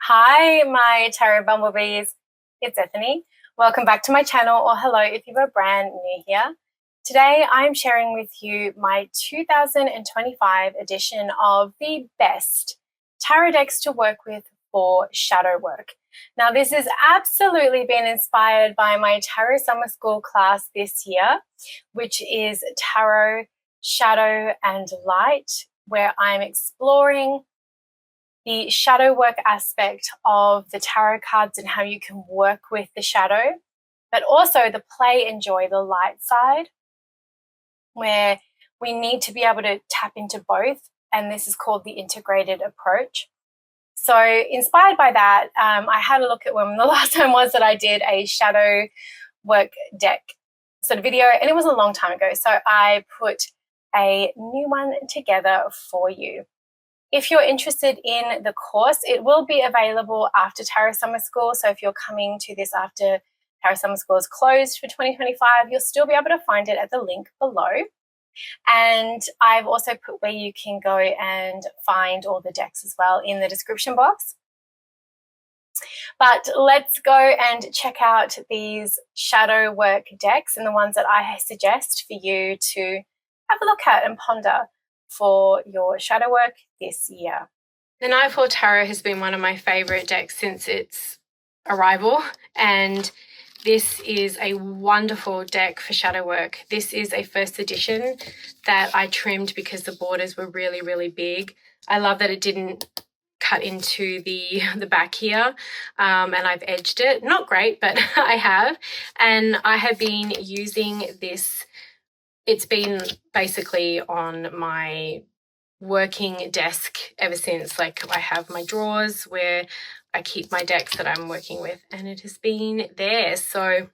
Hi, my tarot bumblebees. It's Ethany. Welcome back to my channel, or hello if you are brand new here. Today, I'm sharing with you my 2025 edition of the best tarot decks to work with for shadow work. Now, this has absolutely been inspired by my Tarot Summer School class this year, which is Tarot, Shadow, and Light, where I'm exploring the shadow work aspect of the tarot cards and how you can work with the shadow, but also the play and joy, the light side, where we need to be able to tap into both. And this is called the integrated approach. So inspired by that, I had a look at when the last time was that I did a shadow work deck sort of video, and it was a long time ago. So I put a new one together for you. If you're interested in the course, it will be available after Tarot Summer School. So if you're coming to this after Tarot Summer School is closed for 2025, you'll still be able to find it at the link below. And I've also put where you can go and find all the decks as well in the description box. But let's go and check out these shadow work decks and the ones that I suggest for you to have a look at and ponder for your shadow work this year. The Nightfall Tarot has been one of my favourite decks since its arrival, and this is a wonderful deck for shadow work. This is a first edition that I trimmed because the borders were really, really big. I love that it didn't cut into the back here, and I've edged it. Not great, but I have. And I have been using this. It's been basically on my working desk ever since. Like, I have my drawers where I keep my decks that I'm working with, and it has been there. So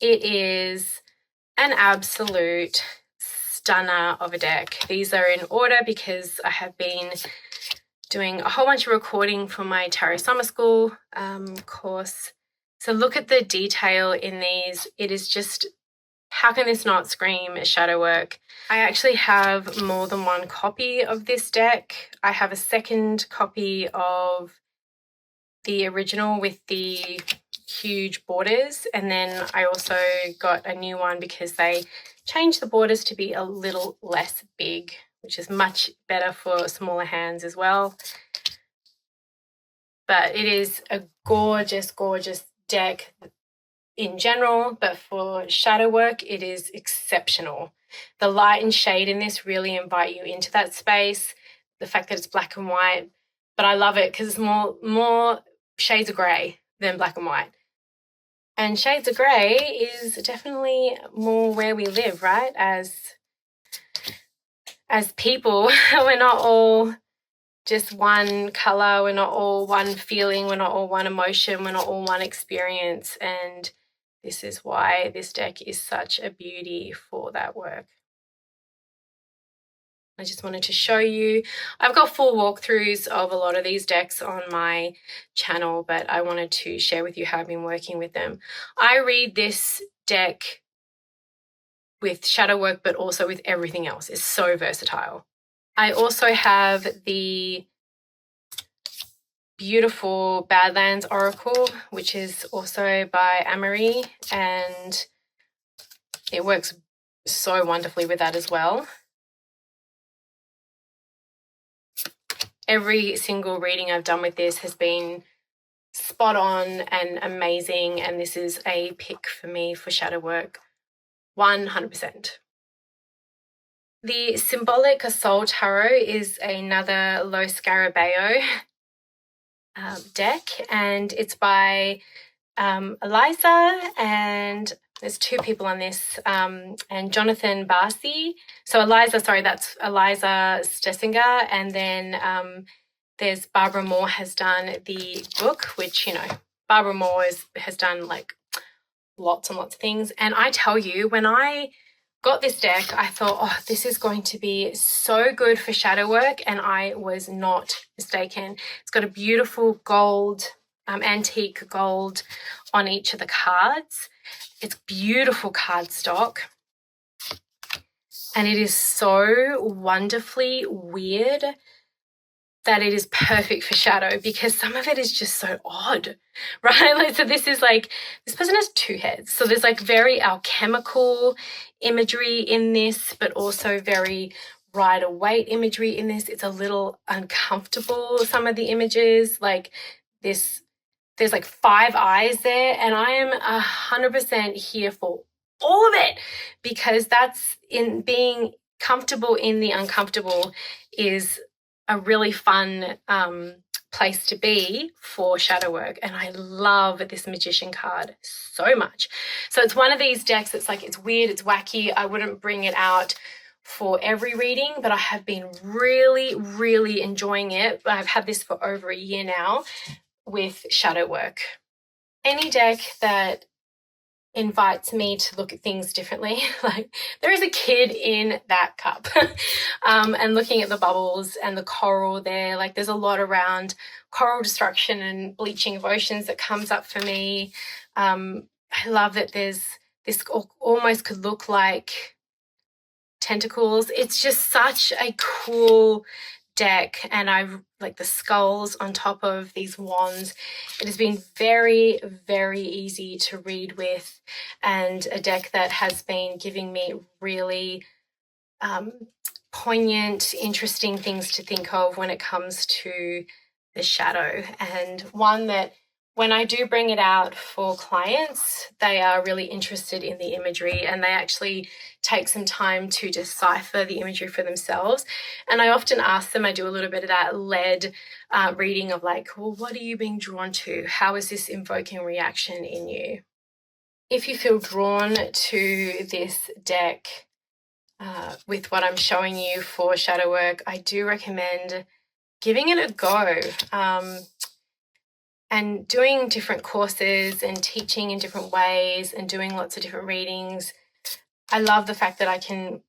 it is an absolute stunner of a deck. These are in order because I have been doing a whole bunch of recording for my Tarot Summer School course. So look at the detail in these. It is just, how can this not scream shadow work? I actually have more than one copy of this deck. I have a second copy of the original with the huge borders, and then I also got a new one because they changed the borders to be a little less big, which is much better for smaller hands as well. But it is a gorgeous, gorgeous deck in general, but for shadow work, it is exceptional. The light and shade in this really invite you into that space. The fact that it's black and white, but I love it because it's more shades of grey than black and white. And shades of grey is definitely more where we live, right? As people, we're not all just one colour, we're not all one feeling, we're not all one emotion, we're not all one experience. And this is why this deck is such a beauty for that work. I just wanted to show you. I've got full walkthroughs of a lot of these decks on my channel, but I wanted to share with you how I've been working with them. I read this deck with shadow work, but also with everything else. It's so versatile. I also have the beautiful Badlands Oracle, which is also by Amory, and it works so wonderfully with that as well. Every single reading I've done with this has been spot on and amazing, and this is a pick for me for shadow work, 100%. The Symbolic Soul Tarot is another Lo Scarabeo deck, and it's by Eliza, and there's two people on this, and Jonathan Barcy. So Eliza, sorry, that's Eliza Stessinger, and then there's Barbara Moore has done the book, which, you know, Barbara Moore has done like lots and lots of things. And I tell you, when I got this deck, I thought, oh, this is going to be so good for shadow work, and I was not mistaken. It's got a beautiful gold, antique gold on each of the cards. It's beautiful cardstock, and it is so wonderfully weird that it is perfect for shadow, because some of it is just so odd, right? Like, so this is like, this person has two heads. So there's like very alchemical imagery in this, but also very Rider-Waite imagery in this. It's a little uncomfortable, some of the images, like this, there's like 5 eyes there, and I am 100% here for all of it, because that's in being comfortable in the uncomfortable is a really fun place to be for shadow work. And I love this Magician card so much. So it's one of these decks that's like, it's weird, it's wacky. I wouldn't bring it out for every reading, but I have been really, really enjoying it. I've had this for over a year now with shadow work. Any deck that invites me to look at things differently, like there is a kid in that cup, and looking at the bubbles and the coral there, like there's a lot around coral destruction and bleaching of oceans that comes up for me. I love that there's this almost could look like tentacles. It's just such a cool deck, and I like the skulls on top of these wands. It has been very, very easy to read with, and a deck that has been giving me really poignant, interesting things to think of when it comes to the shadow, and one that when I do bring it out for clients, they are really interested in the imagery, and they actually take some time to decipher the imagery for themselves. And I often ask them, I do a little bit of that led reading of like, well, what are you being drawn to? How is this invoking reaction in you? If you feel drawn to this deck with what I'm showing you for shadow work, I do recommend giving it a go. And doing different courses and teaching in different ways and doing lots of different readings. I love the fact that I can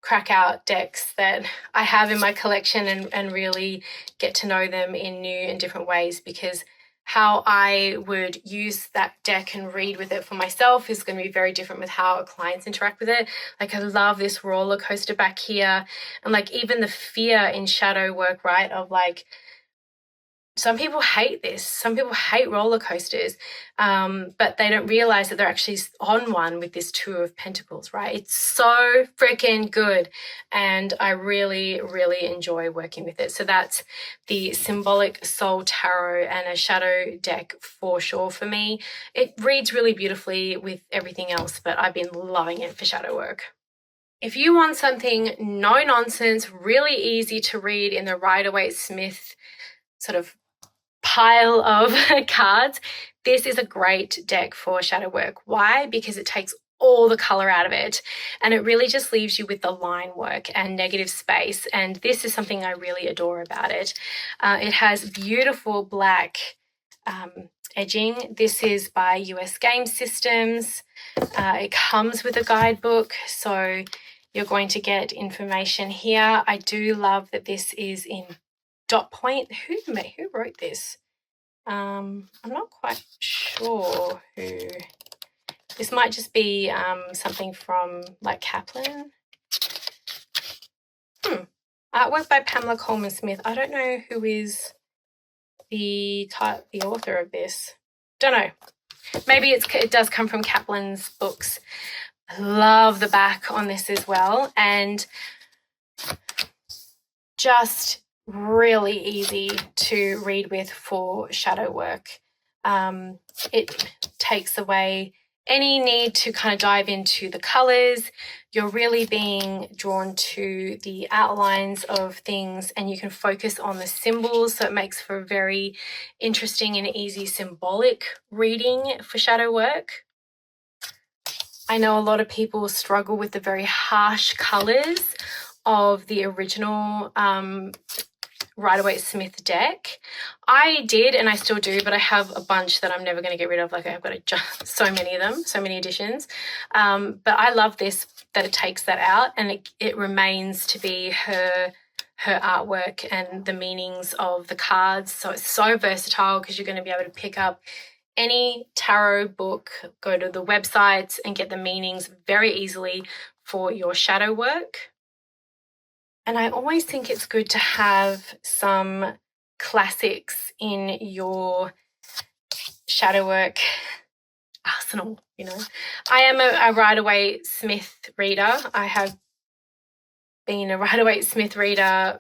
crack out decks that I have in my collection and really get to know them in new and different ways, because how I would use that deck and read with it for myself is going to be very different with how clients interact with it. Like I love this roller coaster back here, and like even the fear in shadow work, right, of like, some people hate this. Some people hate roller coasters, but they don't realize that they're actually on one with this Two of Pentacles, right? It's so freaking good, and I really, really enjoy working with it. So that's the Symbolic Soul Tarot and a shadow deck for sure for me. It reads really beautifully with everything else, but I've been loving it for shadow work. If you want something no nonsense, really easy to read in the Rider-Waite Smith sort of pile of cards, this is a great deck for shadow work. Why? Because it takes all the color out of it, and it really just leaves you with the line work and negative space, and this is something I really adore about it. It has beautiful black edging. This is by US Game Systems. It comes with a guidebook, so you're going to get information here. I do love that this is in dot point. Who wrote this? I'm not quite sure who. This might just be something from like Kaplan. Artwork by Pamela Coleman Smith. I don't know who is the author of this. Don't know. Maybe it does come from Kaplan's books. I love the back on this as well, and just really easy to read with for shadow work. It takes away any need to kind of dive into the colors. You're really being drawn to the outlines of things, and you can focus on the symbols, so it makes for a very interesting and easy symbolic reading for shadow work. I know a lot of people struggle with the very harsh colors of the original Rider-Waite Smith deck. I did, and I still do, but I have a bunch that I'm never going to get rid of. Like I've got so many of them, so many editions. But I love this, that it takes that out, and it remains to be her artwork and the meanings of the cards. So it's so versatile, because you're going to be able to pick up any tarot book, go to the websites and get the meanings very easily for your shadow work. And I always think it's good to have some classics in your shadow work arsenal, you know. I am a Rider-Waite-Smith reader. I have been a Rider-Waite-Smith reader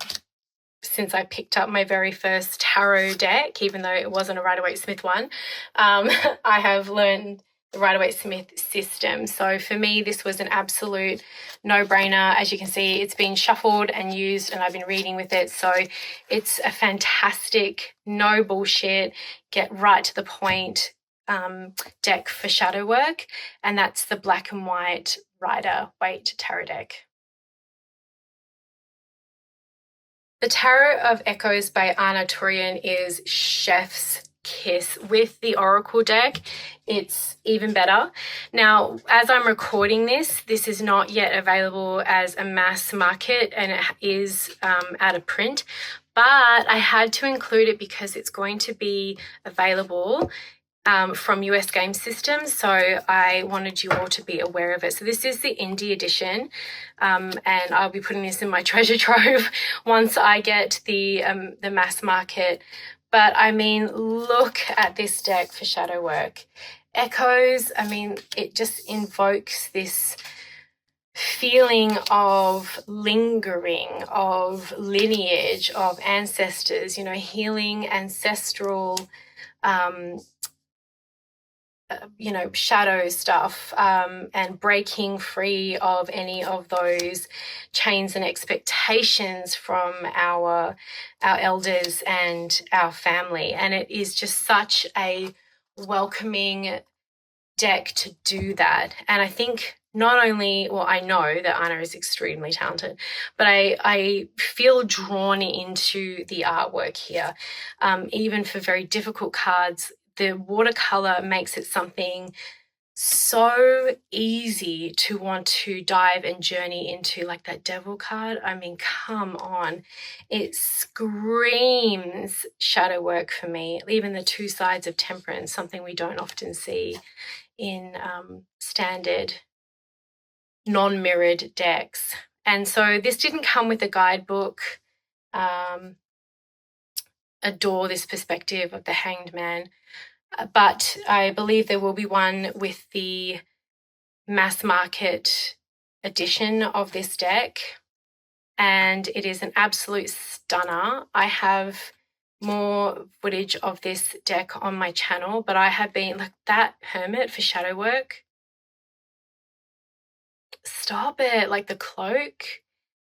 since I picked up my very first tarot deck, even though it wasn't a Rider-Waite-Smith one. I have learned the Rider-Waite-Smith system. So for me, this was an absolute no-brainer. As you can see, it's been shuffled and used, and I've been reading with it. So it's a fantastic, no bullshit, get right to the point deck for shadow work. And that's the black and white Rider-Waite tarot deck. The Tarot of Echoes by Anna Turian is chef's kiss. With the Oracle deck, it's even better. Now, as I'm recording this, this is not yet available as a mass market, and it is out of print, but I had to include it because it's going to be available from US Game Systems, so I wanted you all to be aware of it. So this is the indie edition, and I'll be putting this in my treasure trove once I get the mass market. But I mean, look at this deck for shadow work. Echoes, I mean, it just invokes this feeling of lingering, of lineage, of ancestors, you know, healing ancestral you know, shadow stuff, and breaking free of any of those chains and expectations from our elders and our family. And it is just such a welcoming deck to do that. And I think not only, well, I know that Anna is extremely talented, but I feel drawn into the artwork here. Even for very difficult cards, the watercolor makes it something so easy to want to dive and journey into, like that devil card. I mean, come on. It screams shadow work for me. Even the two sides of temperance, something we don't often see in standard non-mirrored decks. And so this didn't come with a guidebook. Adore this perspective of the Hanged Man. But I believe there will be one with the mass market edition of this deck, and it is an absolute stunner. I have more footage of this deck on my channel, but I have been, like, that hermit for shadow work. Stop it, like the cloak.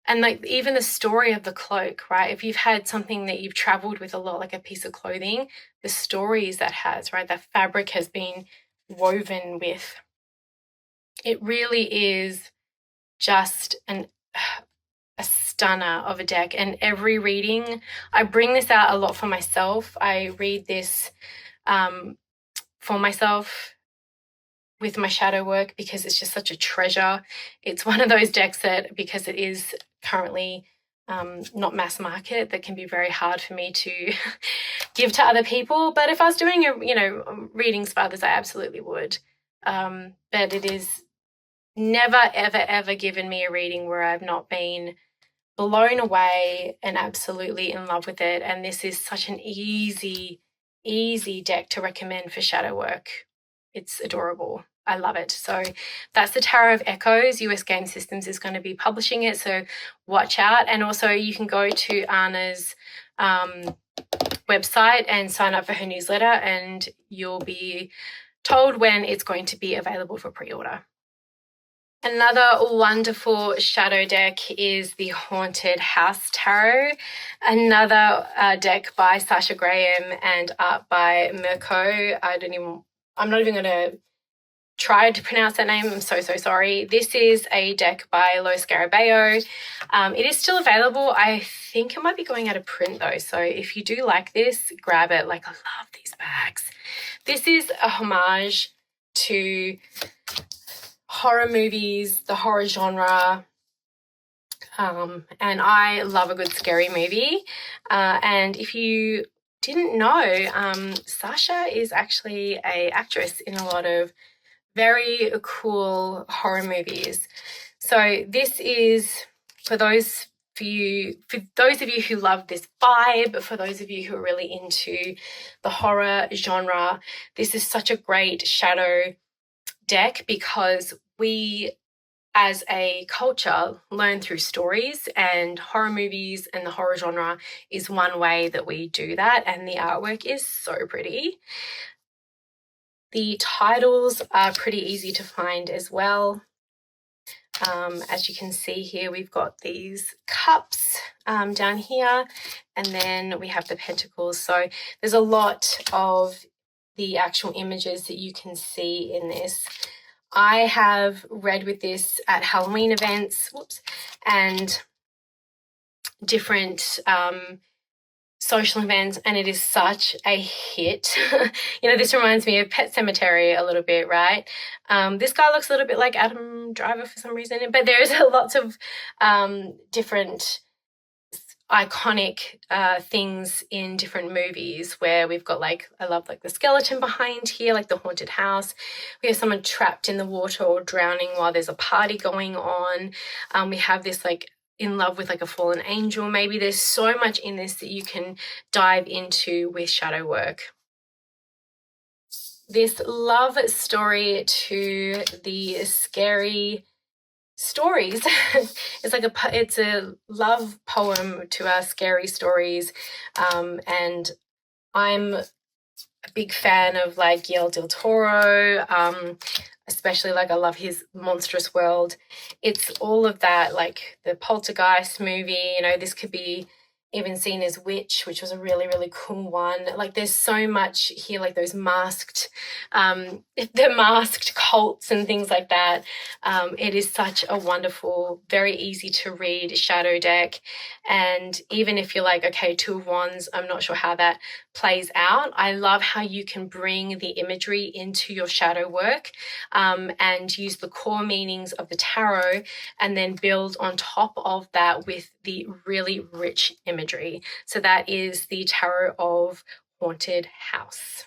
And like even the story of the cloak, right? If you've had something that you've traveled with a lot, like a piece of clothing, the stories that has, right? That fabric has been woven with. It really is just a stunner of a deck. And every reading, I bring this out a lot for myself. I read this for myself with my shadow work because it's just such a treasure. It's one of those decks that, because it is currently not mass market, that can be very hard for me to give to other people. But if I was doing readings for others, I absolutely would. But it is never, ever, ever given me a reading where I've not been blown away and absolutely in love with it. And this is such an easy deck to recommend for shadow work. It's adorable. I love it. So that's the Tarot of Echoes. US Game Systems is going to be publishing it, so watch out. And also you can go to Anna's website and sign up for her newsletter, and you'll be told when it's going to be available for pre-order. Another wonderful shadow deck is the Haunted House Tarot, another deck by Sasha Graham and art by Mirko. I'm not even going to try to pronounce that name. I'm so sorry. This is a deck by Lo Scarabeo. It is still available. I think it might be going out of print though. So if you do like this, grab it. Like, I love these bags. This is a homage to horror movies, the horror genre. And I love a good scary movie. And if you didn't know, Sasha is actually an actress in a lot of very cool horror movies. So this is, for those for those of you who love this vibe, for those of you who are really into the horror genre, this is such a great shadow deck because we as a culture learn through stories, and horror movies and the horror genre is one way that we do that, and the artwork is so pretty. The titles are pretty easy to find as well. As you can see here, we've got these cups down here, and then we have the pentacles. So there's a lot of the actual images that you can see in this. I have read with this at Halloween events, and different social events, and it is such a hit. You know, this reminds me of Pet Sematary a little bit, right? This guy looks a little bit like Adam Driver for some reason, but there's lots of different iconic things in different movies where we've got like, I love like the skeleton behind here, like the haunted house. We have someone trapped in the water or drowning while there's a party going on. We have this like in love with like a fallen angel. Maybe there's so much in this that you can dive into with shadow work. This love story to the scary stories. It's a love poem to our scary stories, and I'm a big fan of like Guillermo del Toro, especially like I love his Monstrous World. It's all of that, like the Poltergeist movie, you know, this could be even seen as Witch, which was a really, really cool one. Like there's so much here, like those masked, the masked cults and things like that. It is such a wonderful, very easy to read shadow deck. And even if you're like, okay, Two of Wands, I'm not sure how that plays out. I love how you can bring the imagery into your shadow work, and use the core meanings of the tarot and then build on top of that with the really rich imagery. So that is the Tarot of Haunted House.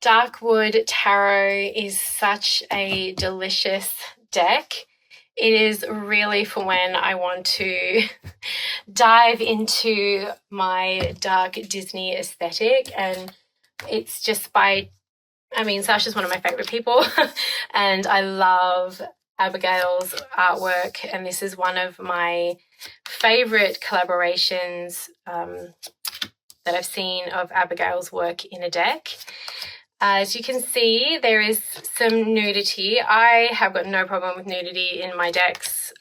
Darkwood Tarot is such a delicious deck. It is really for when I want to dive into my dark Disney aesthetic, and it's just Sasha's one of my favorite people and I love Abigail's artwork, and this is one of my favorite collaborations that I've seen of Abigail's work in a deck. As you can see, there is some nudity. I have got no problem with nudity in my decks.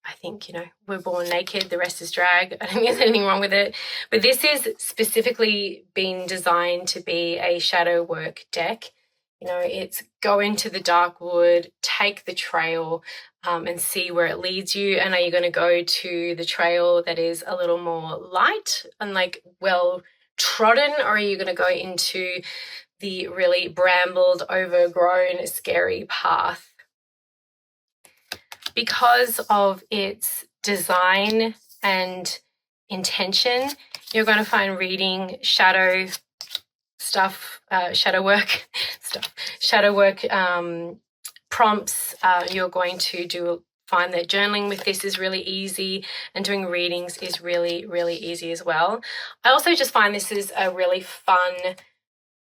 I think, you know, we're born naked, the rest is drag. I don't think there's anything wrong with it. But this is specifically been designed to be a shadow work deck. You know, it's go into the dark wood, take the trail, and see where it leads you. And are you going to go to the trail that is a little more light and like well trodden, or are you going to go into the really brambled, overgrown, scary path? Because of its design and intention, you're going to find reading shadow work prompts. You're going to find that journaling with this is really easy, and doing readings is really, really easy as well. I also just find this is a really fun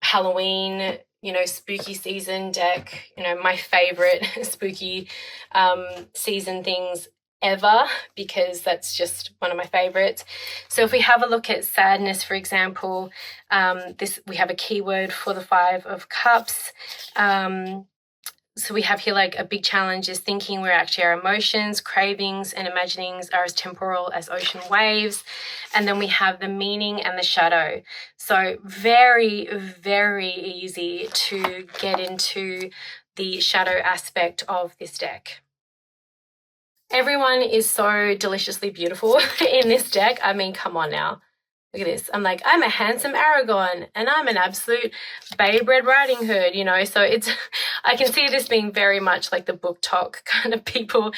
Halloween, you know, spooky season deck. You know, my favorite spooky season things ever, because that's just one of my favorites. So if we have a look at sadness, for example, we have a keyword for the Five of Cups. So we have here like a big challenge is thinking we're actually our emotions, cravings, and imaginings are as temporal as ocean waves. And then we have the meaning and the shadow. So very, very easy to get into the shadow aspect of this deck. Everyone is so deliciously beautiful in this deck. I mean, come on now. Look at this. I'm like, I'm a handsome Aragon and I'm an absolute Babe Red Riding Hood, you know. So I can see this being very much like the book talk kind of people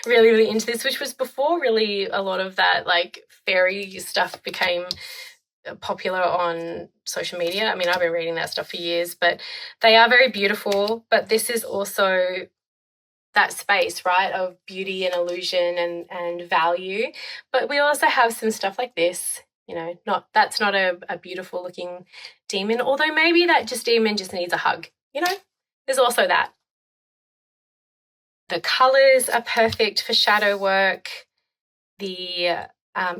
really, really into this, which was before really a lot of that like fairy stuff became popular on social media. I mean, I've been reading that stuff for years, but they are very beautiful. But this is also that space, right, of beauty and illusion and value. But we also have some stuff like this, you know, that's not a beautiful looking demon, although maybe that demon just needs a hug, you know, there's also that. The colors are perfect for shadow work. The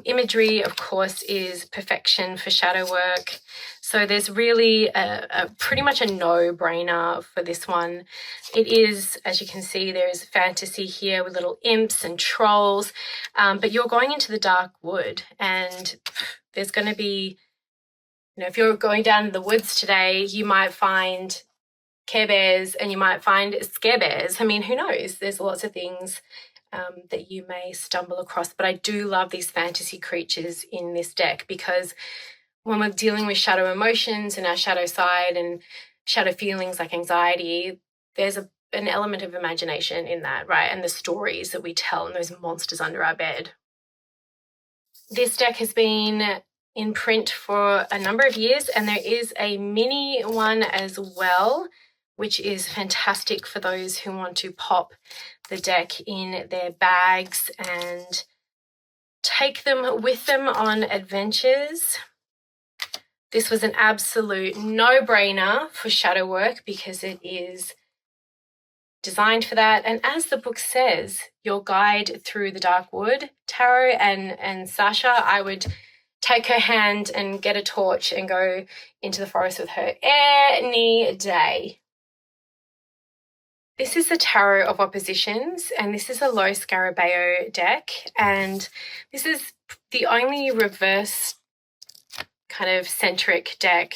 imagery, of course, is perfection for shadow work. So there's really a pretty much a no-brainer for this one. It is, as you can see, there's fantasy here with little imps and trolls, but you're going into the dark wood, and there's going to be, you know, if you're going down to the woods today, you might find Care Bears and you might find Scare Bears. I mean, who knows? There's lots of things that you may stumble across. But I do love these fantasy creatures in this deck, because when we're dealing with shadow emotions and our shadow side and shadow feelings like anxiety, there's an element of imagination in that, right? And the stories that we tell and those monsters under our bed. This deck has been in print for a number of years, and there is a mini one as well, which is fantastic for those who want to pop the deck in their bags and take them with them on adventures. This was an absolute no-brainer for shadow work because it is designed for that. And as the book says, your guide through the dark wood. Tarot and Sasha, I would take her hand and get a torch and go into the forest with her any day. This is the Tarot of Oppositions, and this is a low Scarabeo deck, and this is the only reverse kind of centric deck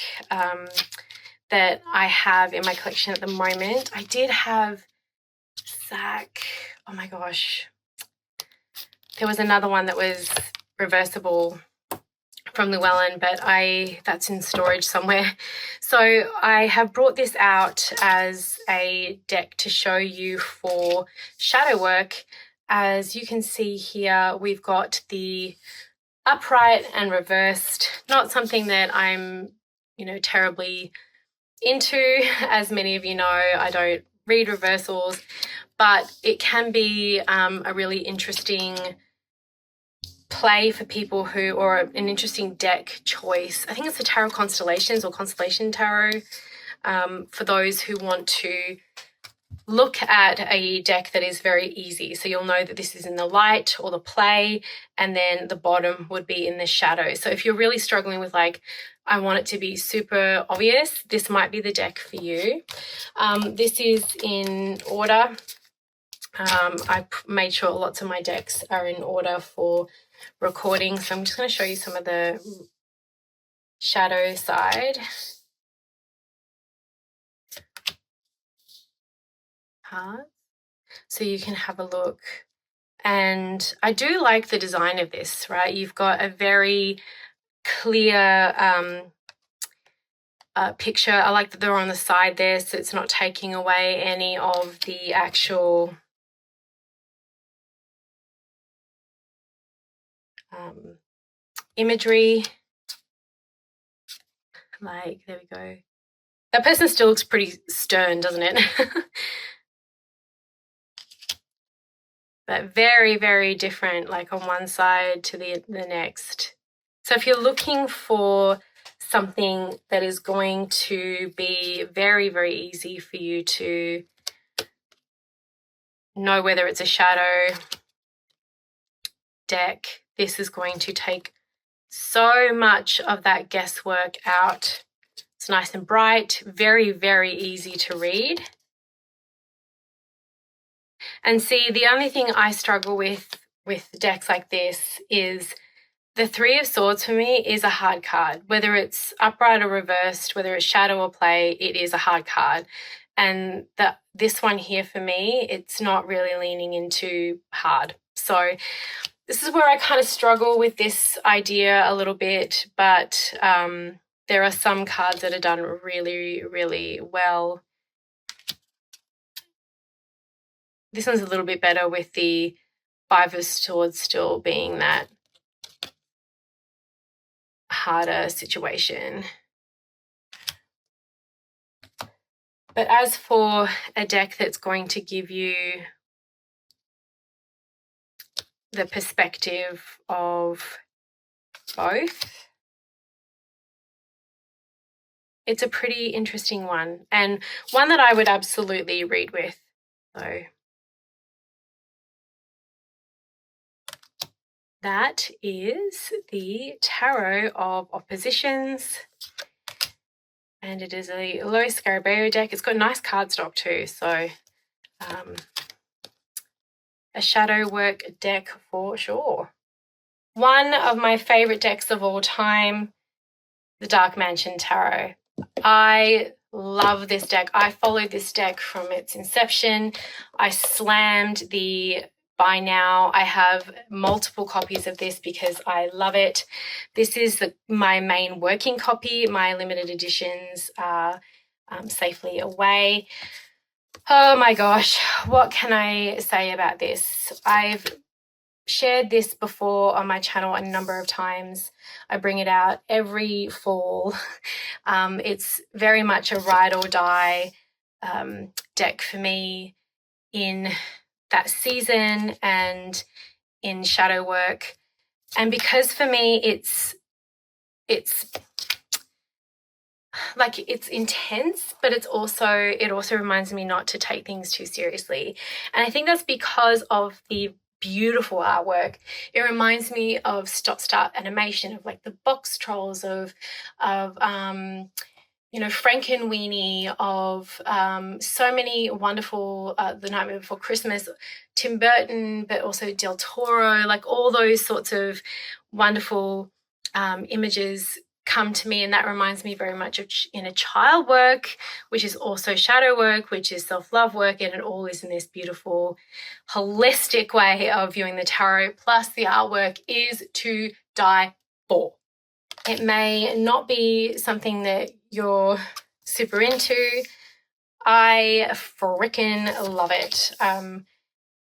that I have in my collection at the moment. I did have Zach, oh my gosh, there was another one that was reversible from Llewellyn, but that's in storage somewhere. So I have brought this out as a deck to show you for shadow work. As you can see here, we've got the upright and reversed, not something that I'm, you know, terribly into. As many of you know, I don't read reversals, but it can be a really interesting play for people who, or an interesting deck choice. I think it's the Tarot Constellations or Constellation Tarot, for those who want to look at a deck that is very easy. So you'll know that this is in the light or the play, and then the bottom would be in the shadow. So if you're really struggling with, like, I want it to be super obvious, this might be the deck for you. This is in order. I made sure lots of my decks are in order for recording, so I'm just going to show you some of the shadow side cards so you can have a look. And I do like the design of this, right? You've got a very clear picture. I like that they're on the side there, so it's not taking away any of the actual imagery. Like, there we go. That person still looks pretty stern, doesn't it? But very, very different, like on one side to the next. So if you're looking for something that is going to be very, very easy for you to know whether it's a shadow deck, this is going to take so much of that guesswork out. It's nice and bright, very, very easy to read. And see, the only thing I struggle with decks like this is the Three of Swords for me is a hard card. Whether it's upright or reversed, whether it's shadow or play, it is a hard card. And this one here for me, it's not really leaning into hard. So this is where I kind of struggle with this idea a little bit, but there are some cards that are done really, really well. This one's a little bit better with the Five of Swords still being that harder situation. But as for a deck that's going to give you the perspective of both. It's a pretty interesting one, and one that I would absolutely read with. So that is the Tarot of Oppositions, and it is a low Scarabeo deck. It's got nice cardstock too, so a shadow work deck for sure. One of my favorite decks of all time, the Dark Mansion Tarot. I love this deck. I followed this deck from its inception. I slammed the buy now. I have multiple copies of this because I love it. This is my main working copy. My limited editions are safely away. Oh my gosh, what can I say about this? I've shared this before on my channel a number of times. I bring it out every fall. It's very much a ride or die deck for me in that season and in shadow work. And because for me it's like it's intense, but it also reminds me not to take things too seriously. And I think that's because of the beautiful artwork. It reminds me of stop-start animation, of like the box trolls, of Frankenweenie, of so many wonderful The Nightmare Before Christmas, Tim Burton, but also Del Toro, like all those sorts of wonderful images come to me, and that reminds me very much of inner child work, which is also shadow work, which is self-love work, and it all is in this beautiful holistic way of viewing the tarot. Plus the artwork is to die for. It may not be something that you're super into. I frickin' love it.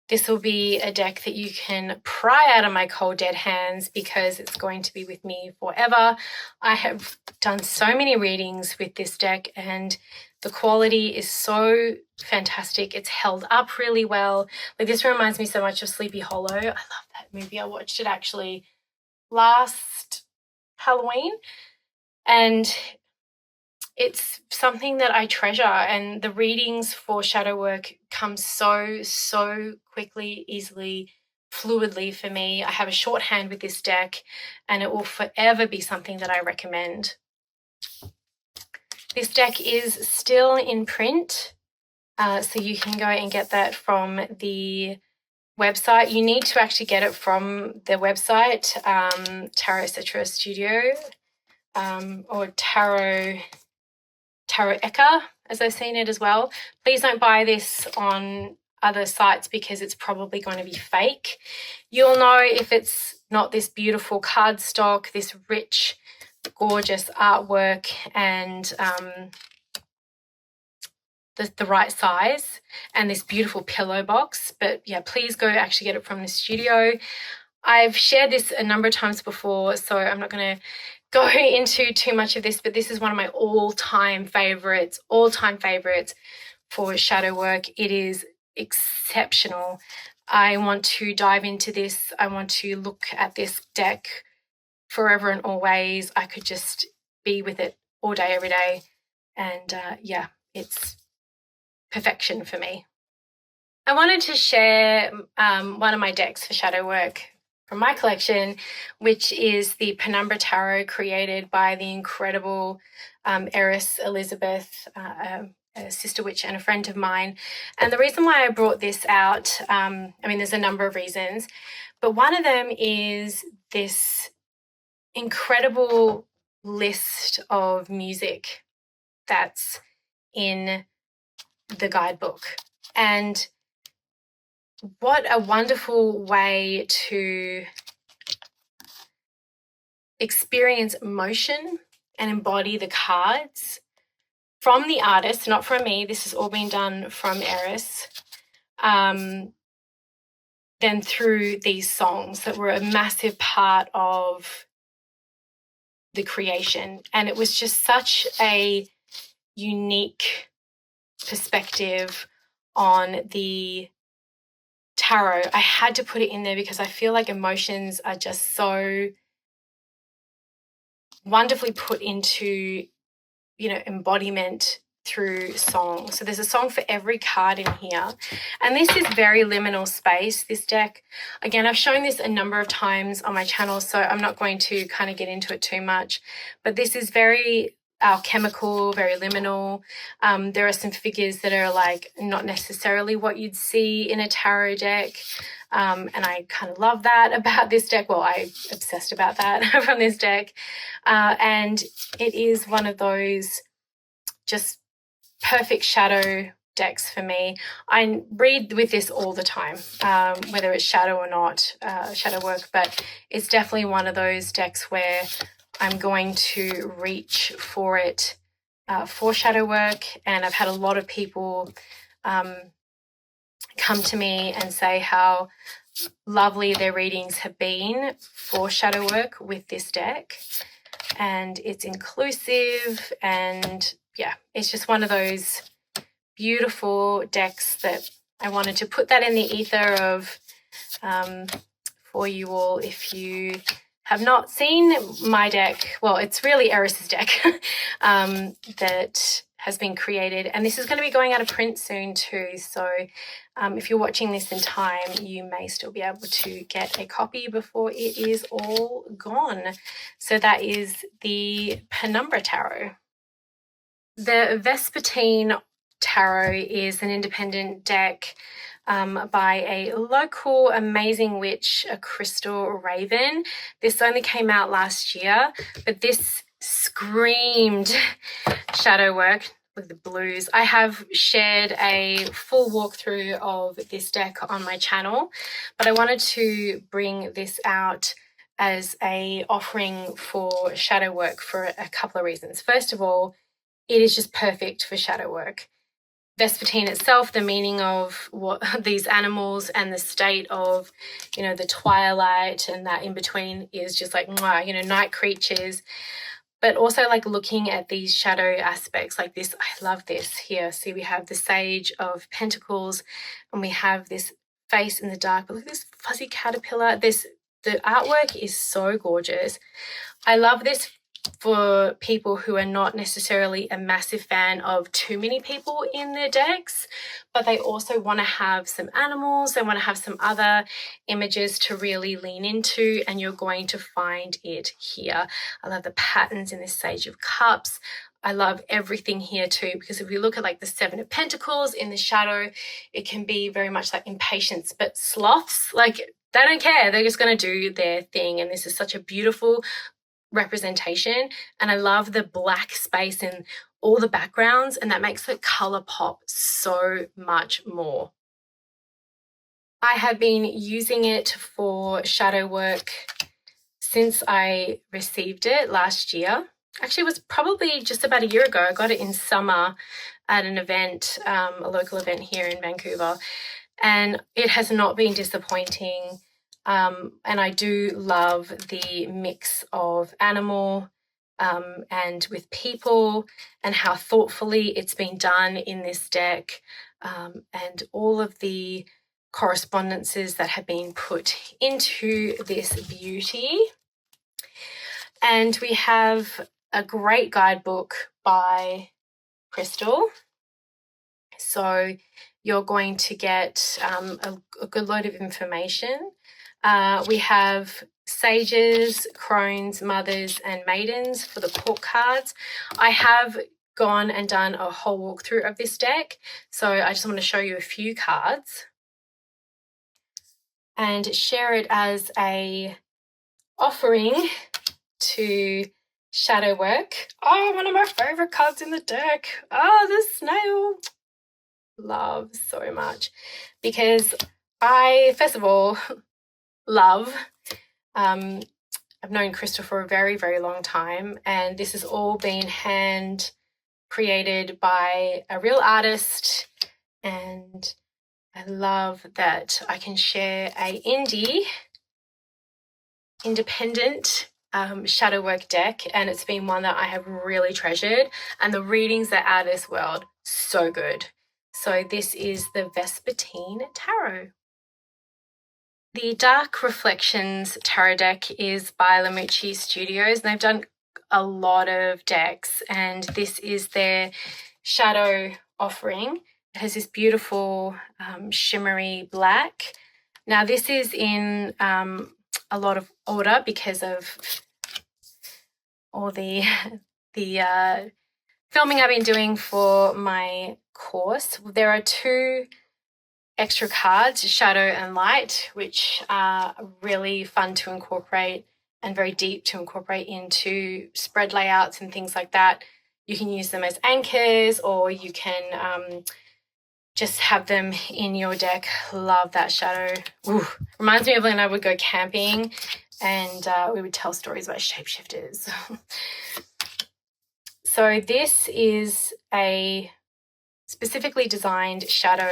This will be a deck that you can pry out of my cold dead hands because it's going to be with me forever. I have done so many readings with this deck and the quality is so fantastic. It's held up really well. Like, this reminds me so much of Sleepy Hollow. I love that movie. I watched it actually last Halloween, and it's something that I treasure, and the readings for shadow work come so quickly, easily, fluidly for me. I have a shorthand with this deck and it will forever be something that I recommend. This deck is still in print, so you can go and get that from the website. You need to actually get it from the website, Tarot Citra Studio, or Tarot Eka, as I've seen it as well. Please don't buy this on other sites because it's probably going to be fake. You'll know if it's not this beautiful cardstock, this rich, gorgeous artwork, and the right size, and this beautiful pillow box. But yeah, please go actually get it from the studio. I've shared this a number of times before, so I'm not going to go into too much of this, but this is one of my all-time favorites for shadow work. It is exceptional. I want to dive into this. I want to look at this deck forever and always. I could just be with it all day, every day. And yeah, it's perfection for me. I wanted to share one of my decks for shadow work from my collection, which is the Penumbra Tarot, created by the incredible heiress Elizabeth, a sister witch and a friend of mine. And the reason why I brought this out, there's a number of reasons, but one of them is this incredible list of music that's in the guidebook. And what a wonderful way to experience emotion and embody the cards from the artist, not from me. This has all been done from Eris. Then through these songs that were a massive part of the creation. And it was just such a unique perspective on the tarot. I had to put it in there because I feel like emotions are just so wonderfully put into, you know, embodiment through song. So there's a song for every card in here. And this is very liminal space, this deck. Again, I've shown this a number of times on my channel, so I'm not going to kind of get into it too much. But this is very alchemical, very liminal. There are some figures that are like not necessarily what you'd see in a tarot deck. And I kind of love that about this deck. Well, I'm obsessed about that from this deck. And it is one of those just perfect shadow decks for me. I read with this all the time, whether it's shadow or not, shadow work, but it's definitely one of those decks where I'm going to reach for it for shadow work. And I've had a lot of people come to me and say how lovely their readings have been for shadow work with this deck. And it's inclusive, and yeah, it's just one of those beautiful decks that I wanted to put that in the ether of for you all. If you have not seen my deck, well, it's really Eris's deck that has been created, and this is going to be going out of print soon too, so if you're watching this in time, you may still be able to get a copy before it is all gone. So that is the Penumbra Tarot. The Vespertine Tarot is an independent deck by a local amazing witch, a Crystal Raven. This only came out last year, but this screamed shadow work with the blues. I have shared a full walkthrough of this deck on my channel, but I wanted to bring this out as a offering for shadow work for a couple of reasons. First of all, it is just perfect for shadow work. Vespertine itself, the meaning of what these animals and the state of, you know, the twilight and that in between is just like, you know, night creatures. But also like looking at these shadow aspects like this. I love this here. See, we have the Sage of Pentacles and we have this face in the dark. But look at this fuzzy caterpillar. The artwork is so gorgeous. I love this for people who are not necessarily a massive fan of too many people in their decks, but they also want to have some animals, they want to have some other images to really lean into, and you're going to find it here. I love the patterns in this Sage of Cups. I love everything here too, because if we look at like the Seven of Pentacles in the shadow, it can be very much like impatience, but sloths, like they don't care. They're just going to do their thing. And this is such a beautiful representation, and I love the black space in all the backgrounds, and that makes the color pop so much more. I have been using it for shadow work since I received it last year. Actually, it was probably just about a year ago. I got it in summer at an event, a local event here in Vancouver, and it has not been disappointing. And I do love the mix of animal and with people, and how thoughtfully it's been done in this deck, and all of the correspondences that have been put into this beauty. And we have a great guidebook by Crystal. So you're going to get a good load of information. We have sages, crones, mothers, and maidens for the court cards. I have gone and done a whole walkthrough of this deck, so I just want to show you a few cards and share it as a offering to shadow work. Oh, one of my favorite cards in the deck. Oh, the snail. Love so much, because I, first of all, love. I've known Crystal for a very, very long time, and this has all been hand created by a real artist, and I love that I can share a independent shadow work deck, and it's been one that I have really treasured, and the readings that are out of this world, so good. So this is the Vespertine Tarot. The Dark Reflections Tarot deck is by Lamucci Studios, and they've done a lot of decks, and this is their shadow offering. It has this beautiful shimmery black. Now this is in a lot of order because of all the filming I've been doing for my course. There are 2 extra cards, Shadow and Light, which are really fun to incorporate and very deep to incorporate into spread layouts and things like that. You can use them as anchors, or you can just have them in your deck. Love that shadow. Ooh, reminds me of when I would go camping and we would tell stories about shapeshifters. So this is a specifically designed shadow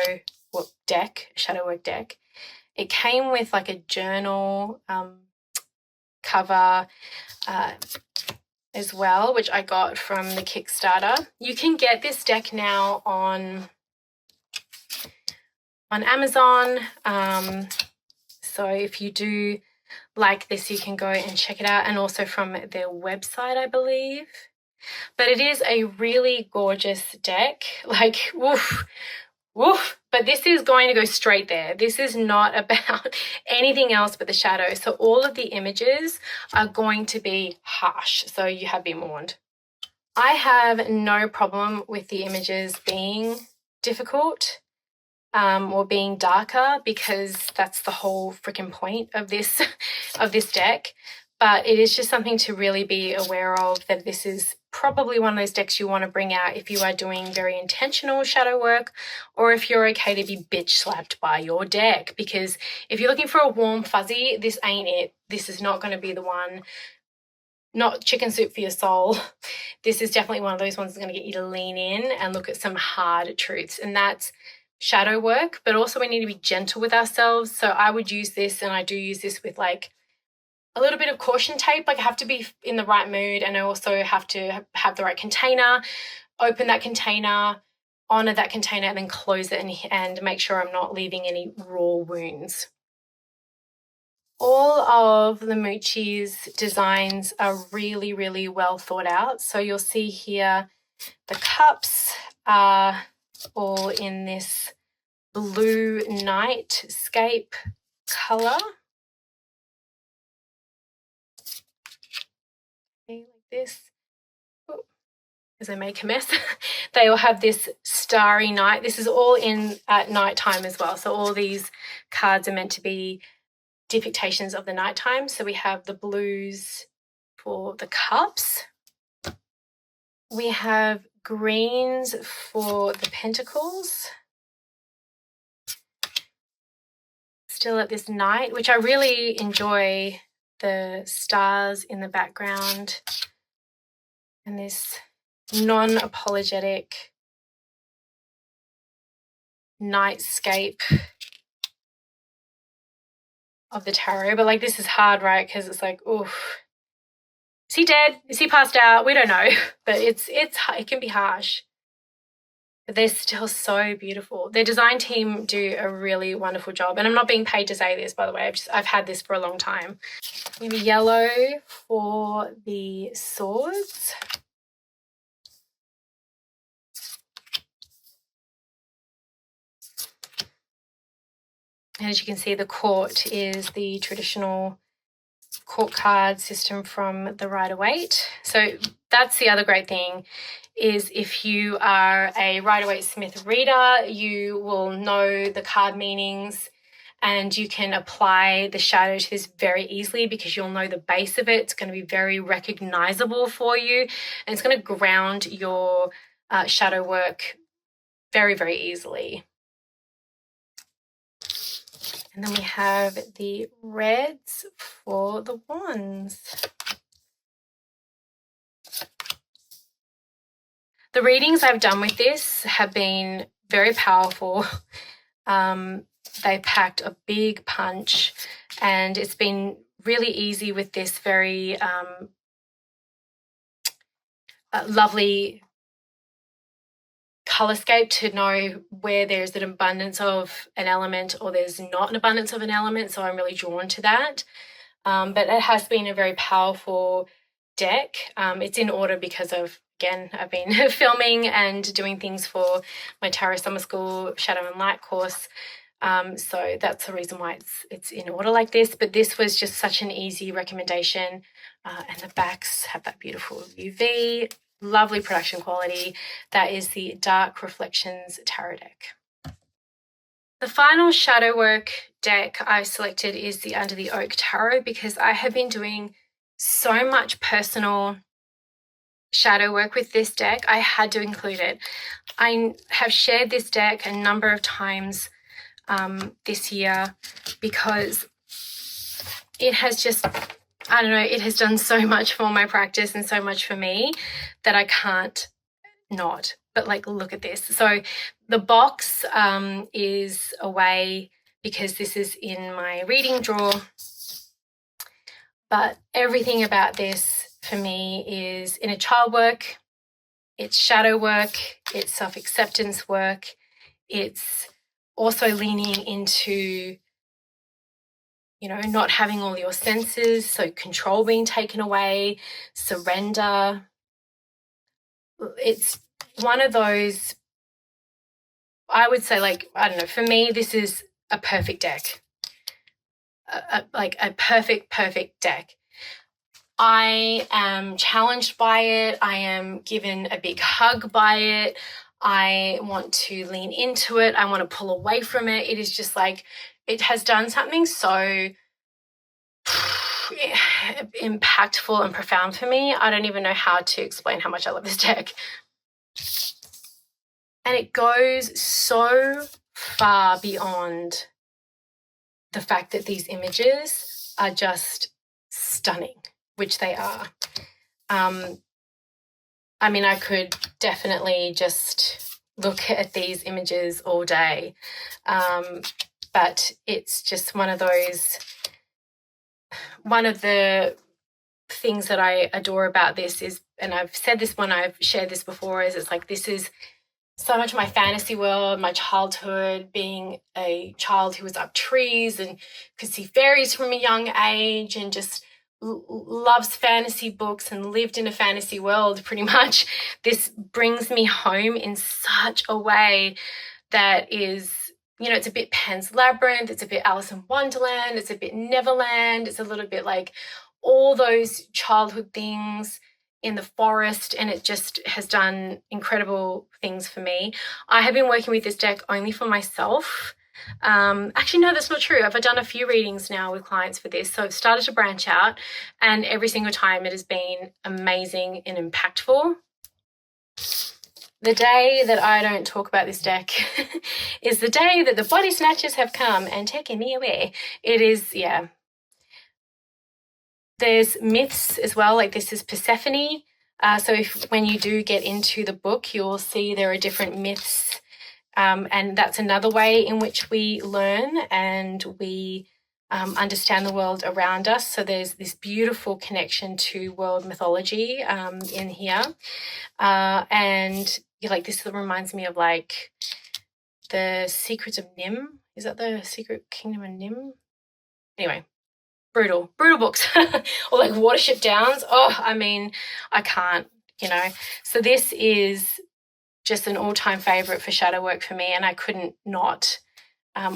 work deck. It came with like a journal cover as well, which I got from the Kickstarter. You can get this deck now on Amazon. So if you do like this, you can go and check it out, and also from their website, I believe. But it is a really gorgeous deck. Like, woof. But this is going to go straight there. This is not about anything else but the shadow. So all of the images are going to be harsh. So you have been warned. I have no problem with the images being difficult or being darker, because that's the whole freaking point of this deck. But it is just something to really be aware of, that this is probably one of those decks you want to bring out if you are doing very intentional shadow work, or if you're okay to be bitch slapped by your deck. Because if you're looking for a warm fuzzy, this ain't it. This is not going to be the one. Not chicken soup for your soul. This is definitely one of those ones that's going to get you to lean in and look at some hard truths, and that's shadow work. But also we need to be gentle with ourselves. So I would use this, and I do use this with like a little bit of caution tape. Like I have to be in the right mood, and I also have to have the right container, open that container, honor that container, and then close it and make sure I'm not leaving any raw wounds. All of Lamucci's designs are really, really well thought out. So you'll see here the cups are all in this blue nightscape color. Like this. As I make a mess. They all have this starry night. This is all in at nighttime as well. So all these cards are meant to be depictions of the nighttime. So we have the blues for the cups. We have greens for the pentacles. Still at this night, which I really enjoy, the stars in the background and this non-apologetic nightscape of the tarot. But like, this is hard, right? Because it's like, oof, is he dead? Is he passed out? We don't know. But it can be harsh. But they're still so beautiful. Their design team do a really wonderful job. And I'm not being paid to say this, by the way. I've had this for a long time. We have yellow for the swords. And as you can see, the court is the traditional court card system from the Rider-Waite. So that's the other great thing, is if you are a Rider-Waite Smith reader, you will know the card meanings, and you can apply the shadow to this very easily because you'll know the base of it. It's going to be very recognizable for you, and it's going to ground your shadow work very, very easily. And then we have the reds for the wands. The readings I've done with this have been very powerful. They packed a big punch, and it's been really easy with this very lovely colorscape to know where there's an abundance of an element or there's not an abundance of an element, so I'm really drawn to that. But it has been a very powerful deck. It's in order because of, again, I've been filming and doing things for my Tarot Summer School Shadow and Light course. So that's the reason why it's in order like this. But this was just such an easy recommendation. And the backs have that beautiful UV, lovely production quality. That is the Dark Reflections Tarot deck. The final shadow work deck I've selected is the Under the Oak Tarot, because I have been doing so much personal shadow work with this deck. I had to include it. I have shared this deck a number of times this year because it has just, I don't know, it has done so much for my practice and so much for me that I can't not. But like, look at this. So the box is away because this is in my reading drawer. But everything about this for me is inner child work, it's shadow work, it's self-acceptance work, it's also leaning into, you know, not having all your senses, so control being taken away, surrender. It's one of those, I would say, like, I don't know, for me, this is a perfect deck. Like a perfect deck. I am challenged by it. I am given a big hug by it. I want to lean into it. I want to pull away from it. It is just like, it has done something so impactful and profound for me. I don't even know how to explain how much I love this deck. And it goes so far beyond the fact that these images are just stunning, which they are. I mean, I could definitely just look at these images all day, but it's just one of the things that I adore about this is, and I've said this when I've shared this before, is it's like, this is so much my fantasy world, my childhood, being a child who was up trees and could see fairies from a young age and just loves fantasy books and lived in a fantasy world pretty much. This brings me home in such a way that is, you know, it's a bit Pan's Labyrinth, it's a bit Alice in Wonderland, it's a bit Neverland, it's a little bit like all those childhood things in the forest, and it just has done incredible things for me. I have been working with this deck only for myself. Actually, no, that's not true. I've done a few readings now with clients for this, so I've started to branch out, and every single time it has been amazing and impactful. The day that I don't talk about this deck is the day that the body snatchers have come and taken me away. It is, yeah. There's myths as well, like this is Persephone. So when you do get into the book, you'll see there are different myths. And that's another way in which we learn and we understand the world around us. So there's this beautiful connection to world mythology in here. And like this reminds me of like the Secrets of Nim. Is that the Secret Kingdom of Nim? Anyway. Brutal books. Or like Watership Downs. Oh, I mean, I can't, you know. So this is just an all-time favorite for shadow work for me, and I couldn't not.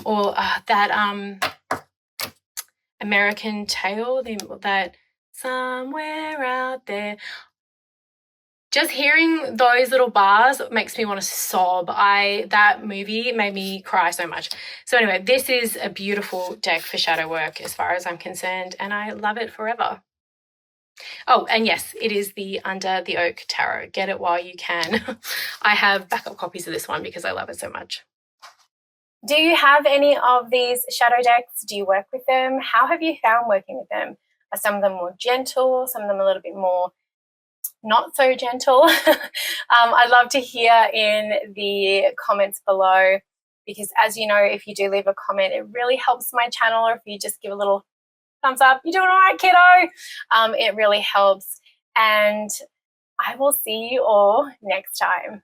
Or that American Tale, that somewhere out there. Just hearing those little bars makes me want to sob. That movie made me cry so much. So anyway, this is a beautiful deck for shadow work as far as I'm concerned, and I love it forever. Oh, and yes, it is the Under the Oak Tarot. Get it while you can. I have backup copies of this one because I love it so much. Do you have any of these shadow decks? Do you work with them? How have you found working with them? Are some of them more gentle, some of them a little bit more not so gentle? I'd love to hear in the comments below, because as you know, if you do leave a comment, it really helps my channel, or if you just give a little thumbs up, you're doing all right, kiddo. It really helps, and I will see you all next time.